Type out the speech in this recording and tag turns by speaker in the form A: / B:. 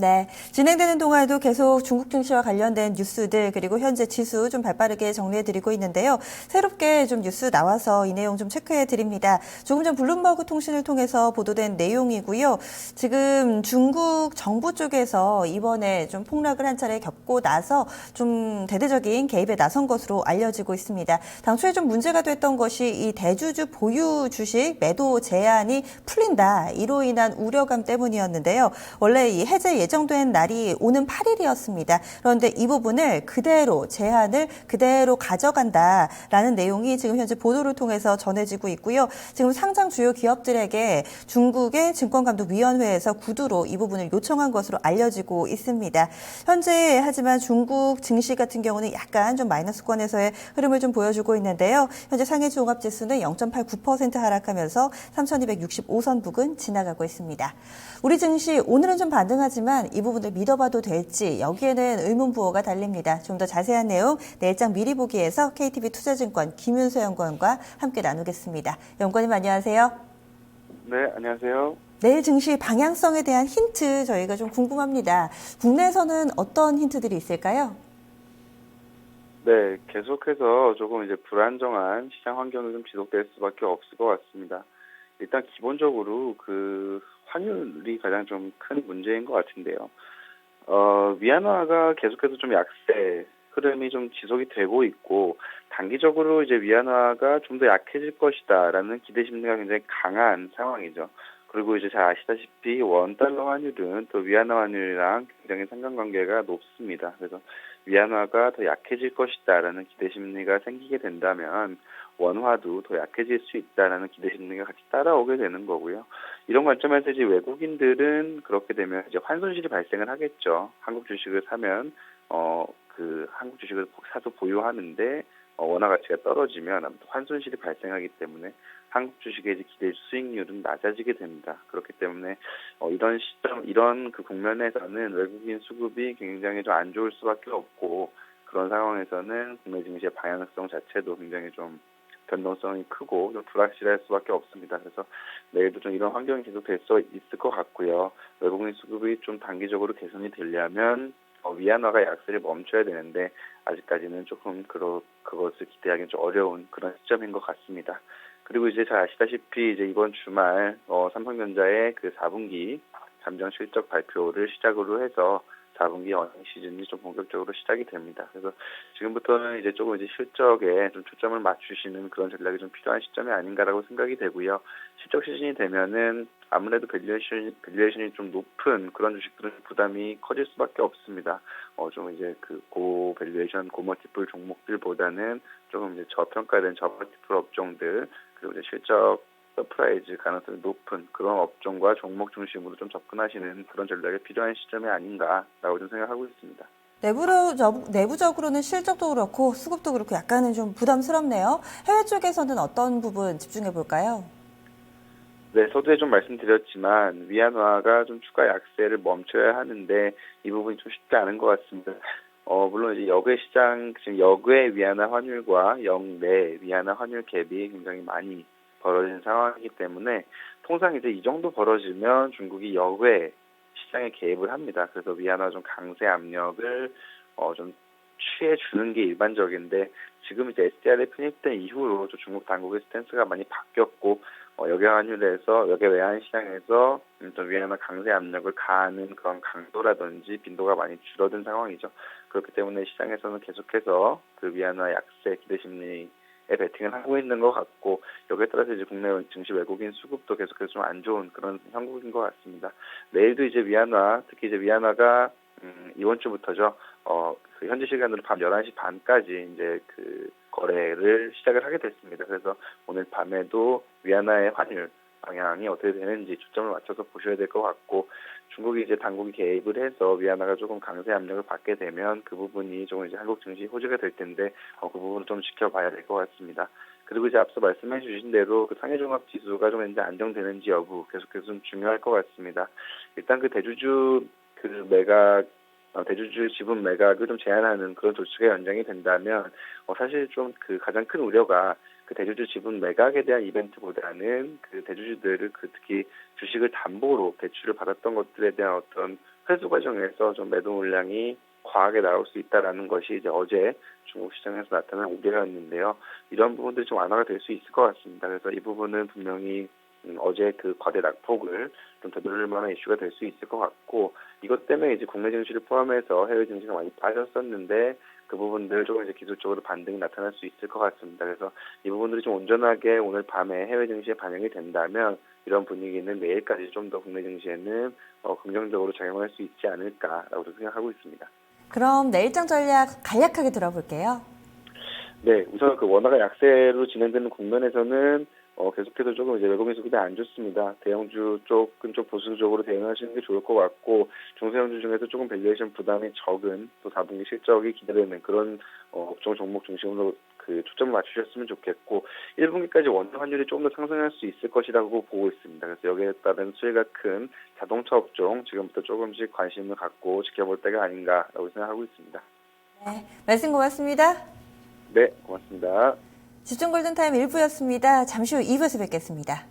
A: 네, 진행되는 동안에도 계속 중국 증시와 관련된 뉴스들 그리고 현재 지수 좀 발빠르게 정리해드리고 있는데요. 새롭게 좀 뉴스 나와서 이 내용 좀 체크해드립니다. 조금 전 블룸버그 통신을 통해서 보도된 내용이고요. 지금 중국 정부 쪽에서 이번에 좀 폭락을 한 차례 겪고 나서 좀 대대적인 개입에 나선 것으로 알려지고 있습니다. 당초에 좀 문제가 됐던 것이 이 대주주 보유 주식 매도 제한이 풀린다. 이로 인한 우려감 때문이었는데요. 원래 이 해제 예정된 날이 오는 8일이었습니다. 그런데 이 부분을 그대로 제한을 그대로 가져간다라는 내용이 지금 현재 보도를 통해서 전해지고 있고요. 지금 상장 주요 기업들에게 중국의 증권감독위원회에서 구두로 이 부분을 요청한 것으로 알려지고 있습니다. 현재 하지만 중국 증시 같은 경우는 약간 좀 마이너스권에서의 흐름을 좀 보여주고 있는데요. 현재 상해 종합지수는 0.89% 하락하면서 3,265선 부근 지나가고 있습니다. 우리 증시 오늘은 좀 반등하지만 이 부분을 믿어봐도 될지 여기에는 의문부호가 달립니다. 좀 더 자세한 내용 내일장 미리 보기에서 KTB 투자증권 김윤서 연구원과 함께 나누겠습니다. 연구원님 안녕하세요.
B: 네, 안녕하세요.
A: 내일 증시 방향성에 대한 힌트 저희가 좀 궁금합니다. 국내에서는 어떤 힌트들이 있을까요?
B: 네, 계속해서 조금 이제 불안정한 시장 환경이 좀 지속될 수밖에 없을 것 같습니다. 일단 기본적으로 그 환율이 가장 좀 큰 문제인 것 같은데요. 위안화가 계속해서 좀 약세 흐름이 좀 지속이 되고 있고, 단기적으로 이제 위안화가 좀 더 약해질 것이다라는 기대 심리가 굉장히 강한 상황이죠. 그리고 이제 잘 아시다시피 원달러 환율은 또 위안화 환율이랑 굉장히 상관관계가 높습니다. 그래서 위안화가 더 약해질 것이다라는 기대 심리가 생기게 된다면 원화도 더 약해질 수 있다라는 기대 심리가 같이 따라오게 되는 거고요. 이런 관점에서 이제 외국인들은 그렇게 되면 이제 환손실이 발생을 하겠죠. 한국 주식을 사면 그 한국 주식을 사서 보유하는데 원화 가치가 떨어지면 아무튼 환손실이 발생하기 때문에 한국 주식의 이제 기대 수익률은 낮아지게 됩니다. 그렇기 때문에 이런 시점, 이런 그 국면에서는 외국인 수급이 굉장히 좀 안 좋을 수밖에 없고, 그런 상황에서는 국내 증시의 방향성 자체도 굉장히 좀 변동성이 크고 좀 불확실할 수밖에 없습니다. 그래서 내일도 좀 이런 환경이 계속될 수 있을 것 같고요. 외국인 수급이 좀 단기적으로 개선이 되려면 위안화가 약세를 멈춰야 되는데 아직까지는 조금 그것을 기대하기는 좀 어려운 그런 시점인 것 같습니다. 그리고 이제 잘 아시다시피 이제 이번 주말 삼성전자의 그 4분기 잠정 실적 발표를 시작으로 해서 4분기 어닝 시즌이 좀 본격적으로 시작이 됩니다. 그래서 지금부터는 이제 조금 이제 실적에 좀 초점을 맞추시는 그런 전략이 좀 필요한 시점이 아닌가라고 생각이 되고요. 실적 시즌이 되면은 아무래도 밸류에이션이 좀 높은 그런 주식들은 부담이 커질 수밖에 없습니다. 좀 이제 그 고 밸류에이션, 고 멀티플 종목들보다는 조금 이제 저평가된 저멀티플 업종들, 그리고 이제 실적 서프라이즈 가능성이 높은 그런 업종과 종목 중심으로 좀 접근하시는 그런 전략이 필요한 시점이 아닌가라고 좀 생각하고 있습니다.
A: 내부적으로는 실적도 그렇고 수급도 그렇고 약간은 좀 부담스럽네요. 해외 쪽에서는 어떤 부분 집중해 볼까요?
B: 네, 서두에 좀 말씀드렸지만 위안화가 좀 추가 약세를 멈춰야 하는데 이 부분이 좀 쉽지 않은 것 같습니다. 물론 이제 역외 시장, 지금 역외 위안화 환율과 역내 위안화 환율 갭이 굉장히 많이 벌어진 상황이기 때문에 통상 이제 이 정도 벌어지면 중국이 역외 시장에 개입을 합니다. 그래서 위안화 좀 강세 압력을 좀 취해 주는 게 일반적인데, 지금 이제 SDR에 편입된 이후로 또 중국 당국의 스탠스가 많이 바뀌었고 역외 환율에서 역외 외환 시장에서 좀 위안화 강세 압력을 가하는 그런 강도라든지 빈도가 많이 줄어든 상황이죠. 그렇기 때문에 시장에서는 계속해서 그 위안화 약세 기대 심리에 베팅을 하고 있는 것 같고, 여기에 따라서 이제 국내 증시 외국인 수급도 계속해서 좀 안 좋은 그런 형국인 것 같습니다. 내일도 이제 위안화, 특히 이제 위안화가 이번 주부터죠. 그 현지 시간으로 밤 11시 반까지 이제 그 거래를 시작을 하게 됐습니다. 그래서 오늘 밤에도 위안화의 환율 방향이 어떻게 되는지 초점을 맞춰서 보셔야 될 것 같고, 중국이 이제 당국이 개입을 해서 위안화가 조금 강세 압력을 받게 되면 그 부분이 조금 이제 한국 증시 호재가 될 텐데 그 부분을 좀 지켜봐야 될 것 같습니다. 그리고 이제 앞서 말씀해 주신 대로 그 상해종합 지수가 좀 이제 안정되는지 여부 계속해서 좀 중요할 것 같습니다. 일단 그 대주주 그 매각 대주주 지분 매각을 좀 제한하는 그런 조치가 연장이 된다면 사실 좀 그 가장 큰 우려가 그 대주주 지분 매각에 대한 이벤트보다는 그 대주주들을 그 특히 주식을 담보로 대출을 받았던 것들에 대한 어떤 회수 과정에서 좀 매도 물량이 과하게 나올 수 있다라는 것이 이제 어제 중국 시장에서 나타난 우려였는데요. 이런 부분들이 좀 완화가 될 수 있을 것 같습니다. 그래서 이 부분은 분명히 어제 그 과대 낙폭을 좀 되돌릴 만한 이슈가 될 수 있을 것 같고, 이것 때문에 이제 국내 증시를 포함해서 해외 증시가 많이 빠졌었는데 그 부분들 조금 이제 기술적으로 반등이 나타날 수 있을 것 같습니다. 그래서 이 부분들이 좀 온전하게 오늘 밤에 해외 증시에 반영이 된다면 이런 분위기는 내일까지 좀 더 국내 증시에는 긍정적으로 작용할 수 있지 않을까라고 생각하고 있습니다.
A: 그럼 내일장 전략 간략하게 들어볼게요.
B: 네, 우선 그 원화가 약세로 진행되는 국면에서는 계속해서 조금 이제 외국인 수급이 안 좋습니다. 대형주 쪽은 좀 보수적으로 대응하시는 게 좋을 것 같고, 중소형주 중에서 조금 밸류에이션 부담이 적은 또 4분기 실적이 기대되는 그런 업종 종목 중심으로 그 초점을 맞추셨으면 좋겠고, 1분기까지 원화 환율이 조금 더 상승할 수 있을 것이라고 보고 있습니다. 그래서 여기에 따른 수혜가 큰 자동차 업종 지금부터 조금씩 관심을 갖고 지켜볼 때가 아닌가라고 생각하고 있습니다.
A: 네, 말씀 고맙습니다.
B: 네, 고맙습니다.
A: 집중 골든타임 1부였습니다. 잠시 후 2부에서 뵙겠습니다.